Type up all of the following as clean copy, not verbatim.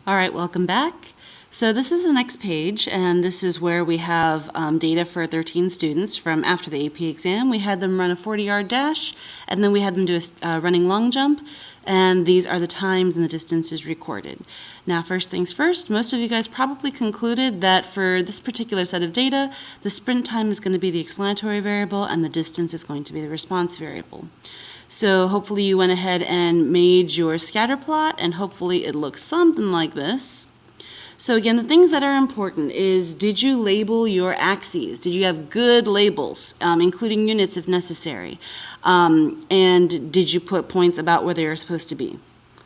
All right, welcome back. So this is the next page, and this is where we have data for 13 students from after the AP exam. We had them run a 40-yard dash, and then we had them do a running long jump, and these are the times and the distances recorded. Now, first things first, most of you guys probably concluded that for this particular set of data, the sprint time is going to be the explanatory variable, and the distance is going to be the response variable. So hopefully you went ahead and made your scatter plot, and hopefully it looks something like this. So again, the things that are important is, did you label your axes? Did you have good labels, including units if necessary? And did you put points about where they are supposed to be?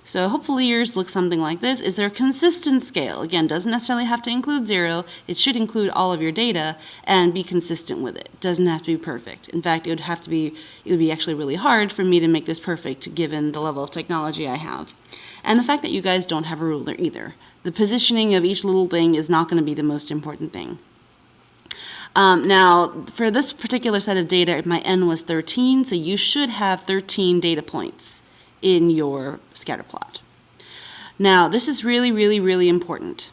So hopefully yours looks something like this. Is there a consistent scale? Again, doesn't necessarily have to include 0. It should include all of your data and be consistent with it. Doesn't have to be perfect. In fact, it would be actually really hard for me to make this perfect given the level of technology I have. And the fact that you guys don't have a ruler either. The positioning of each little thing is not going to be the most important thing. Now, for this particular set of data, my n was 13, so you should have 13 data points in your scatter plot. Now, this is really important.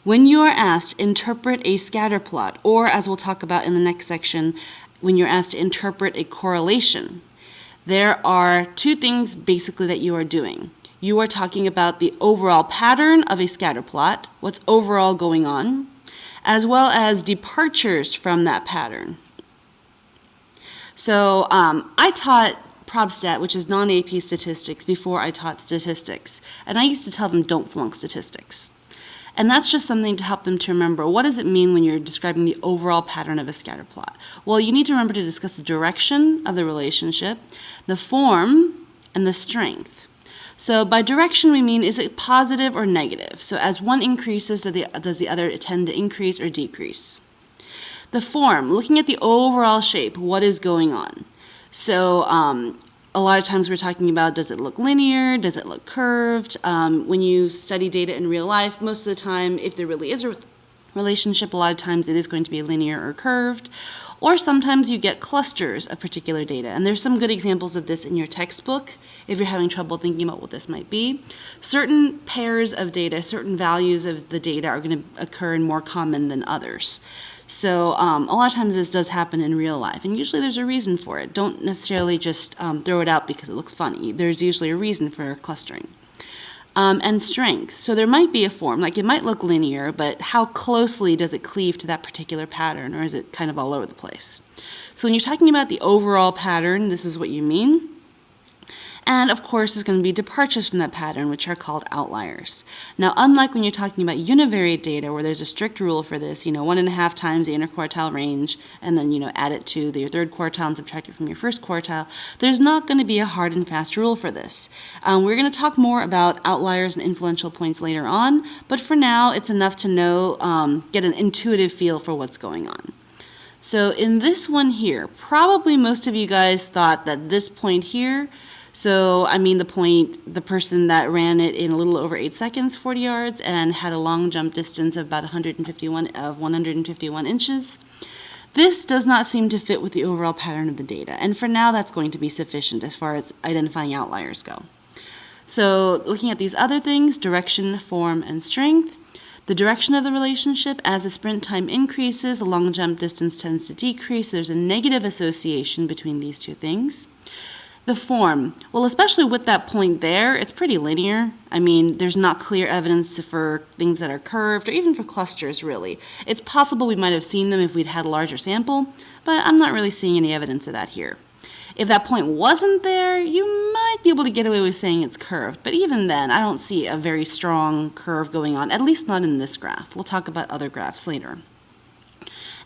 When you are asked to interpret a scatter plot, or as we'll talk about in the next section, when you're asked to interpret a correlation, there are two things basically that you are doing. You are talking about the overall pattern of a scatter plot, what's overall going on, as well as departures from that pattern. So I taught ProbStat, which is non-AP statistics, before I taught statistics. And I used to tell them, don't flunk statistics. And that's just something to help them to remember, what does it mean when you're describing the overall pattern of a scatter plot? Well, you need to remember to discuss the direction of the relationship, the form, and the strength. So by direction, we mean, is it positive or negative? So as one increases, does the other tend to increase or decrease? The form, looking at the overall shape, what is going on? So a lot of times we're talking about, does it look linear? Does it look curved? When you study data in real life, most of the time, if there really is a relationship, a lot of times it is going to be linear or curved. Or sometimes you get clusters of particular data. And there's some good examples of this in your textbook if you're having trouble thinking about what this might be. Certain pairs of data, certain values of the data are going to occur in more common than others. So a lot of times this does happen in real life, and usually there's a reason for it. Don't necessarily just throw it out because it looks funny. There's usually a reason for clustering. And strength. So there might be a form, like it might look linear, but how closely does it cleave to that particular pattern, or is it kind of all over the place? So when you're talking about the overall pattern, this is what you mean. And of course, there's going to be departures from that pattern, which are called outliers. Now, unlike when you're talking about univariate data, where there's a strict rule for this, 1.5 times the interquartile range, and then, add it to your third quartile and subtract it from your first quartile, there's not going to be a hard and fast rule for this. We're going to talk more about outliers and influential points later on, but for now, it's enough to know, get an intuitive feel for what's going on. So in this one here, probably most of you guys thought that this point here, so, I mean the person that ran it in a little over 8 seconds, 40 yards, and had a long jump distance of about 151 inches. This does not seem to fit with the overall pattern of the data, and for now that's going to be sufficient as far as identifying outliers go. So, looking at these other things, direction, form, and strength. The direction of the relationship, as the sprint time increases, the long jump distance tends to decrease. There's a negative association between these two things. The form, well, especially with that point there, it's pretty linear. I mean, there's not clear evidence for things that are curved, or even for clusters, really. It's possible we might have seen them if we'd had a larger sample, but I'm not really seeing any evidence of that here. If that point wasn't there, you might be able to get away with saying it's curved, but even then, I don't see a very strong curve going on, at least not in this graph. We'll talk about other graphs later.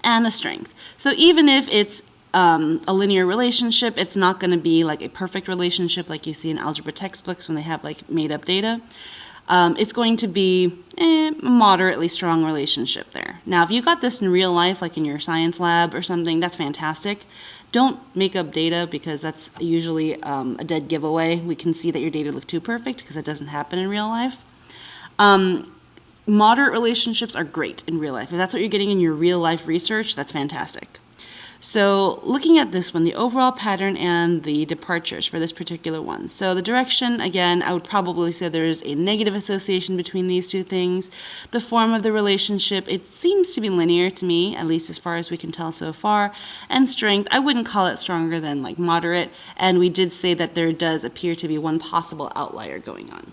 And the strength. So even if it's a linear relationship, it's not going to be like a perfect relationship like you see in algebra textbooks when they have like made-up data. It's going to be a moderately strong relationship there. Now, if you got this in real life, like in your science lab or something, that's fantastic. Don't make up data because that's usually a dead giveaway. We can see that your data look too perfect because that doesn't happen in real life. Moderate relationships are great in real life. If that's what you're getting in your real life research, that's fantastic. So looking at this one, the overall pattern and the departures for this particular one. So the direction, again, I would probably say there's a negative association between these two things. The form of the relationship, it seems to be linear to me, at least as far as we can tell so far. And strength, I wouldn't call it stronger than like moderate, and we did say that there does appear to be one possible outlier going on.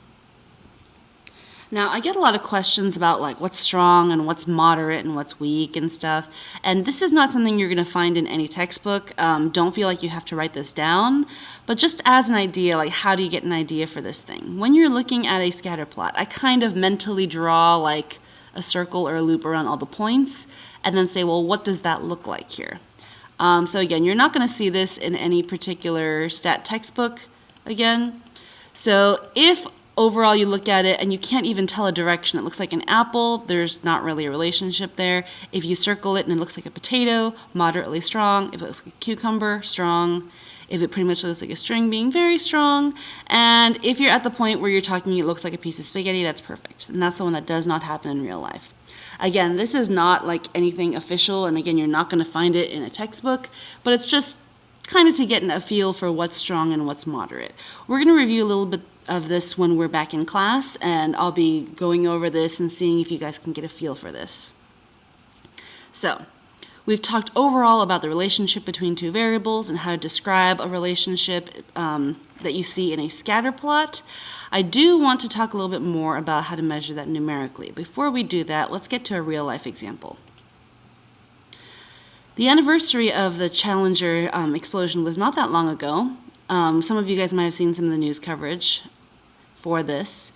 Now, I get a lot of questions about like what's strong and what's moderate and what's weak and stuff. And this is not something you're going to find in any textbook. Don't feel like you have to write this down. But just as an idea, like how do you get an idea for this thing? When you're looking at a scatter plot, I kind of mentally draw like a circle or a loop around all the points and then say, well, what does that look like here? So again, you're not going to see this in any particular stat textbook again. So if overall you look at it and you can't even tell a direction, it looks like an apple, there's not really a relationship there. If you circle it and it looks like a potato, moderately strong. If it looks like a cucumber, strong. If it pretty much looks like a string, being very strong. And if you're at the point where you're talking it looks like a piece of spaghetti, that's perfect. And that's the one that does not happen in real life. Again, this is not like anything official, and again, you're not going to find it in a textbook, but it's just kind of to get a feel for what's strong and what's moderate. We're going to review a little bit of this when we're back in class, and I'll be going over this and seeing if you guys can get a feel for this. So, we've talked overall about the relationship between two variables and how to describe a relationship that you see in a scatter plot. I do want to talk a little bit more about how to measure that numerically. Before we do that, let's get to a real-life example. The anniversary of the Challenger explosion was not that long ago. Some of you guys might have seen some of the news coverage for this.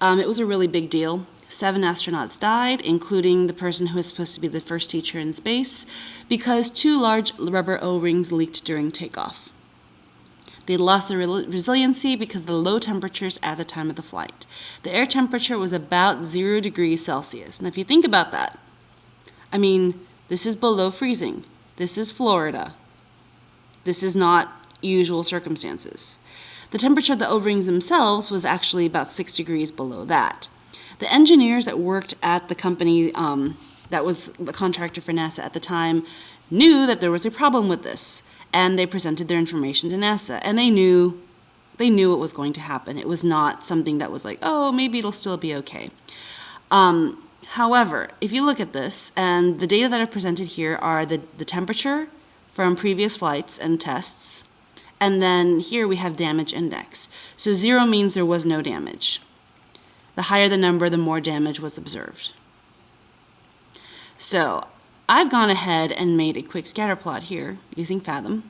It was a really big deal. 7 astronauts died, including the person who was supposed to be the first teacher in space, because 2 large rubber O-rings leaked during takeoff. They lost their resiliency because of the low temperatures at the time of the flight. The air temperature was about 0 degrees Celsius. Now, if you think about that, I mean, this is below freezing. This is Florida. This is not usual circumstances. The temperature of the O-rings themselves was actually about 6 degrees below that. The engineers that worked at the company that was the contractor for NASA at the time knew that there was a problem with this, and they presented their information to NASA, and they knew it was going to happen. It was not something that was like, oh, maybe it'll still be okay. However, if you look at this, and the data that are presented here are the temperature from previous flights and tests, and then here we have damage index. So 0 means there was no damage. The higher the number, the more damage was observed. So I've gone ahead and made a quick scatter plot here using Fathom,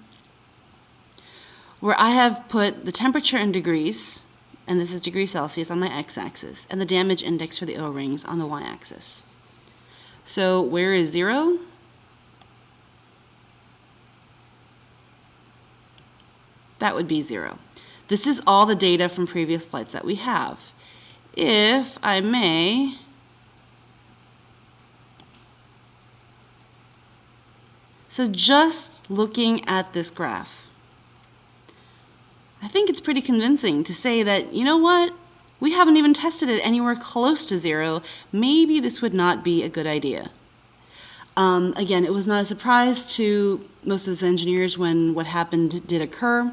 where I have put the temperature in degrees, and this is degrees Celsius on my x-axis, and the damage index for the O-rings on the y-axis. So where is 0? That would be 0. This is all the data from previous flights that we have. If I may, so just looking at this graph, I think it's pretty convincing to say that, you know what, we haven't even tested it anywhere close to 0. Maybe this would not be a good idea. Again, it was not a surprise to most of the engineers when what happened did occur.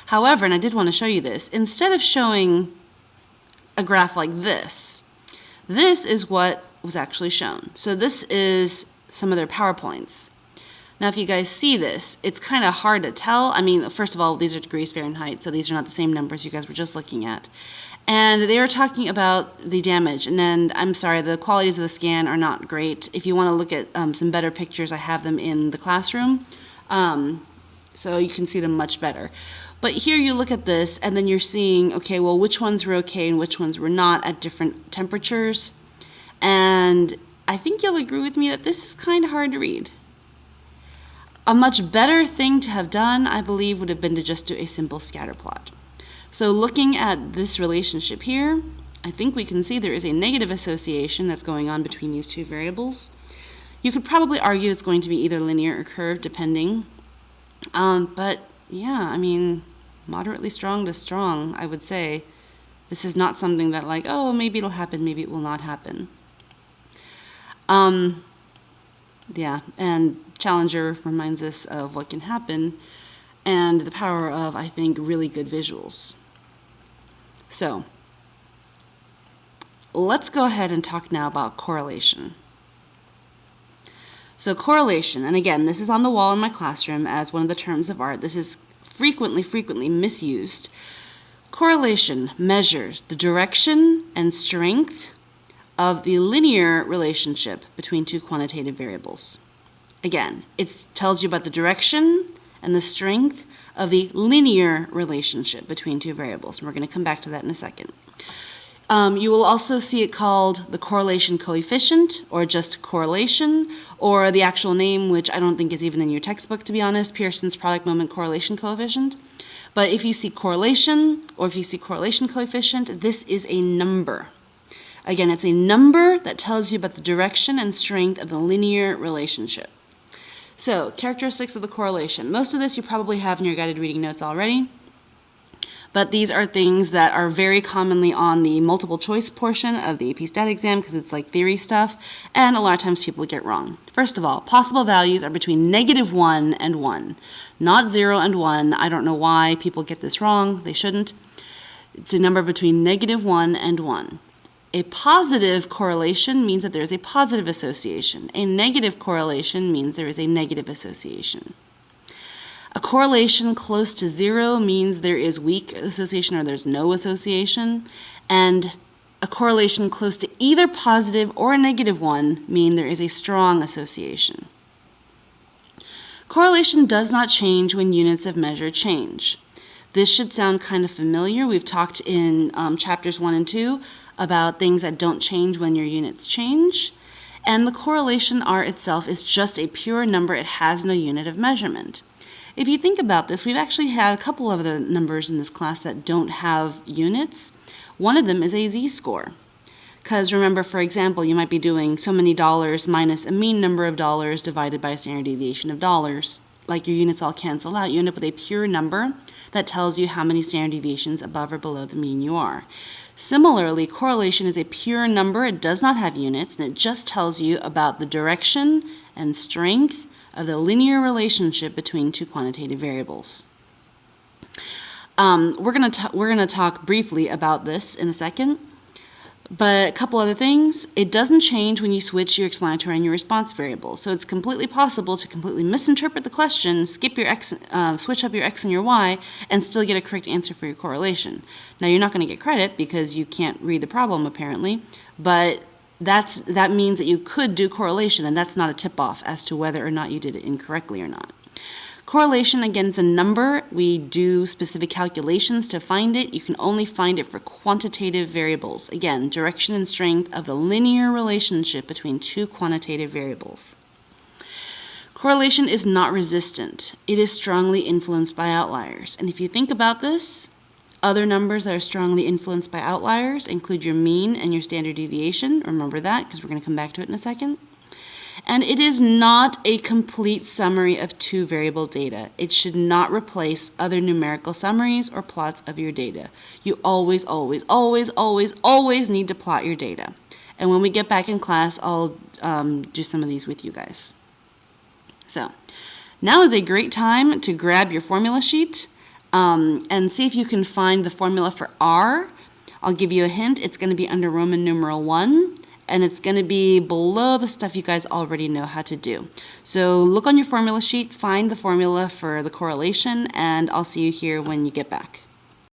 However, and I did want to show you this, instead of showing a graph like this, this is what was actually shown. So this is some of their PowerPoints. Now, if you guys see this, it's kind of hard to tell. I mean, first of all, these are degrees Fahrenheit, so these are not the same numbers you guys were just looking at. And they were talking about the damage, and then, I'm sorry, the qualities of the scan are not great. If you want to look at some better pictures, I have them in the classroom, so you can see them much better. But here you look at this, and then you're seeing, okay, well, which ones were okay and which ones were not at different temperatures. And I think you'll agree with me that this is kind of hard to read. A much better thing to have done, I believe, would have been to just do a simple scatter plot. So looking at this relationship here, I think we can see there is a negative association that's going on between these two variables. You could probably argue it's going to be either linear or curved, depending. But yeah, I mean, moderately strong to strong, I would say. This is not something that like, oh, maybe it'll happen, maybe it will not happen. Yeah, and Challenger reminds us of what can happen and the power of, I think, really good visuals. So, let's go ahead and talk now about correlation. So correlation, and again, this is on the wall in my classroom as one of the terms of art. This is frequently misused. Correlation measures the direction and strength of the linear relationship between two quantitative variables. Again, it tells you about the direction and the strength of the linear relationship between two variables. And we're going to come back to that in a second. You will also see it called the correlation coefficient, or just correlation, or the actual name, which I don't think is even in your textbook, to be honest, Pearson's product moment correlation coefficient. But if you see correlation, or if you see correlation coefficient, this is a number. Again, it's a number that tells you about the direction and strength of the linear relationship. So, characteristics of the correlation. Most of this you probably have in your guided reading notes already. But these are things that are very commonly on the multiple choice portion of the AP Stat exam because it's like theory stuff, and a lot of times people get wrong. First of all, possible values are between -1 and 1, not 0 and 1. I don't know why people get this wrong. They shouldn't. It's a number between -1 and 1. A positive correlation means that there is a positive association. A negative correlation means there is a negative association. A correlation close to 0 means there is weak association or there's no association, and a correlation close to either positive or a negative one mean there is a strong association. Correlation does not change when units of measure change. This should sound kind of familiar. We've talked in chapters 1 and 2 about things that don't change when your units change, and the correlation R itself is just a pure number. It has no unit of measurement. If you think about this, we've actually had a couple of the numbers in this class that don't have units. One of them is a z-score. Because remember, for example, you might be doing so many dollars minus a mean number of dollars divided by a standard deviation of dollars. Like your units all cancel out. You end up with a pure number that tells you how many standard deviations above or below the mean you are. Similarly, correlation is a pure number. It does not have units, and it just tells you about the direction and strength of the linear relationship between two quantitative variables. We're going to talk briefly about this in a second, but a couple other things. It doesn't change when you switch your explanatory and your response variables. So it's completely possible to completely misinterpret the question, skip your x, switch up your x and your y, and still get a correct answer for your correlation. Now you're not going to get credit because you can't read the problem apparently, but that means that you could do correlation, and that's not a tip-off as to whether or not you did it incorrectly or not. Correlation, again, is a number. We do specific calculations to find it. You can only find it for quantitative variables. Again, direction and strength of the linear relationship between two quantitative variables. Correlation is not resistant. It is strongly influenced by outliers. And if you think about this, other numbers that are strongly influenced by outliers include your mean and your standard deviation. Remember that because we're going to come back to it in a second. And it is not a complete summary of two variable data. It should not replace other numerical summaries or plots of your data. You always need to plot your data. And when we get back in class, I'll do some of these with you guys. So now is a great time to grab your formula sheet and see if you can find the formula for R. I'll give you a hint. It's going to be under Roman numeral 1, and it's going to be below the stuff you guys already know how to do. So look on your formula sheet, find the formula for the correlation, and I'll see you here when you get back.